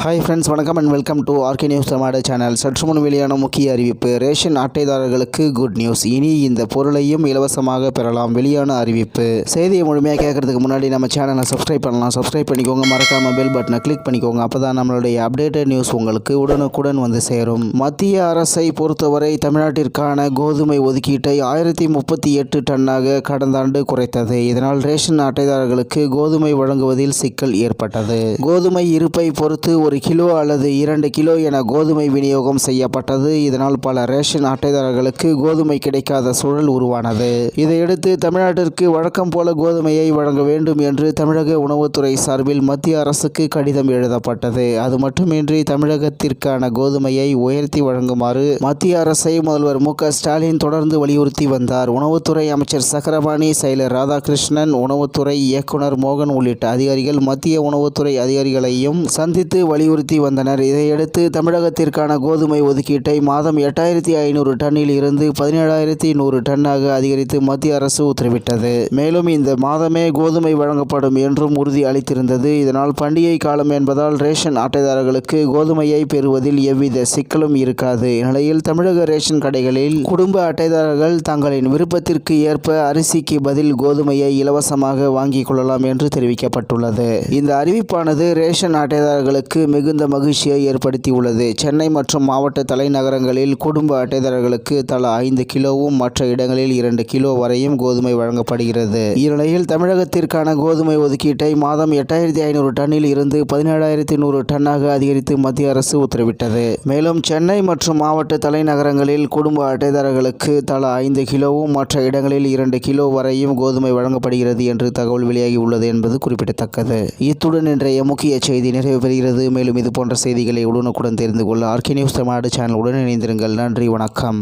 Hi friends, வணக்கம் and welcome to RK news Tamil channel. சற்று முன் வெளியான முக்கிய அறிவிப்பு. ரேஷன் அட்டைதாரர்களுக்கு குட் நியூஸ். இனி இந்த பொருளையும் இலவசமாக பெறலாம். வெளியான அறிவிப்பு. செய்தியை முழுமையாக கேட்கறதுக்கு முன்னாடி நம்ம சேனலை சப்ஸ்கிரைப் பண்ணலாம். சப்ஸ்கிரைப் பண்ணிக்கோங்க. மறக்காம பெல் பட்டனை கிளிக் பண்ணிக்கோங்க. அப்பதான் நம்மளுடைய அப்டேட்டட் நியூஸ் உங்களுக்கு உடனுக்குடன் வந்து சேரும். மத்திய அரசை பொறுத்தவரை தமிழ்நாட்டிற்கான கோதுமை ஒதுக்கீட்டை 1038 டன்னாக கடந்த ஆண்டு குறைத்தது. இதனால் ரேஷன் அட்டைதாரர்களுக்கு கோதுமை வழங்குவதில் சிக்கல் ஏற்பட்டது. கோதுமை இருப்பை பொறுத்து 1 கிலோ அல்லது 2 கிலோ என கோதுமை விநியோகம் செய்யப்பட்டது. இதனால் பல ரேஷன் அட்டைதாரர்களுக்கு கோதுமை கிடைக்காத சூழல் உருவானது. இதையடுத்து தமிழ்நாட்டிற்கு வழக்கம் போல கோதுமையை வழங்க வேண்டும் என்று தமிழக உணவுத்துறை சார்பில் மத்திய அரசுக்கு கடிதம் எழுதப்பட்டது. அது மட்டுமின்றி தமிழகத்திற்கான கோதுமையை உயர்த்தி வழங்குமாறு மத்திய அரசை முதல்வர் மு.க. ஸ்டாலின் தொடர்ந்து வலியுறுத்தி வந்தார். உணவுத்துறை அமைச்சர் சக்கரபாணி, செயலர் ராதாகிருஷ்ணன், உணவுத்துறை இயக்குனர் மோகன் உள்ளிட்ட அதிகாரிகள் மத்திய உணவுத்துறை அதிகாரிகளையும் சந்தித்து வலியுறுத்தி வந்தனர். இதையடுத்து தமிழகத்திற்கான கோதுமை ஒதுக்கீட்டை மாதம் 8500 டன்னில் இருந்து 17100 டன்னாக அதிகரித்து மத்திய அரசு உத்தரவிட்டது. மேலும் இந்த மாதமே கோதுமை வழங்கப்படும் என்றும் உறுதி அளித்திருந்தது. இதனால் பண்டிகை காலம் என்பதால் ரேஷன் அட்டைதாரர்களுக்கு கோதுமையை பெறுவதில் எவ்வித சிக்கலும் இருக்காது. இந்நிலையில் தமிழக ரேஷன் கடைகளில் குடும்ப அட்டைதாரர்கள் தங்களின் விருப்பத்திற்கு ஏற்ப அரிசிக்கு பதில் கோதுமையை இலவசமாக வாங்கிக் கொள்ளலாம் என்று தெரிவிக்கப்பட்டுள்ளது. இந்த அறிவிப்பானது ரேஷன் அட்டைதாரர்களுக்கு மிகுந்த மகிழ்ச்சியை ஏற்படுத்தியுள்ளது. சென்னை மற்றும் மாவட்ட தலைநகரங்களில் குடும்ப அட்டைதாரர்களுக்கு தலா 5 கிலோவும் மற்ற இடங்களில் 2 கிலோ வரையும் கோதுமை வழங்கப்படுகிறது. இந்நிலையில் தமிழகத்திற்கான கோதுமை ஒதுக்கீட்டை மாதம் 8500 டன்னில் இருந்து 17100 டன்னாக அதிகரித்து மத்திய அரசு உத்தரவிட்டது. மேலும் சென்னை மற்றும் மாவட்ட தலைநகரங்களில் குடும்ப அட்டைதாரர்களுக்கு தலா 5 கிலோவும் மற்ற இடங்களில் 2 கிலோ வரையும் கோதுமை வழங்கப்படுகிறது என்று தகவல் வெளியாகி உள்ளது என்பது குறிப்பிடத்தக்கது. இத்துடன் இன்றைய முக்கிய செய்தி நிறைவு பெறுகிறது. மேலும் இது போன்ற செய்திகளை உடனுக்குடன் தெரிந்து கொள்ள ஆர்கே நியூஸ் தமிழ் சேனலுடன் இணைந்திருங்கள். நன்றி, வணக்கம்.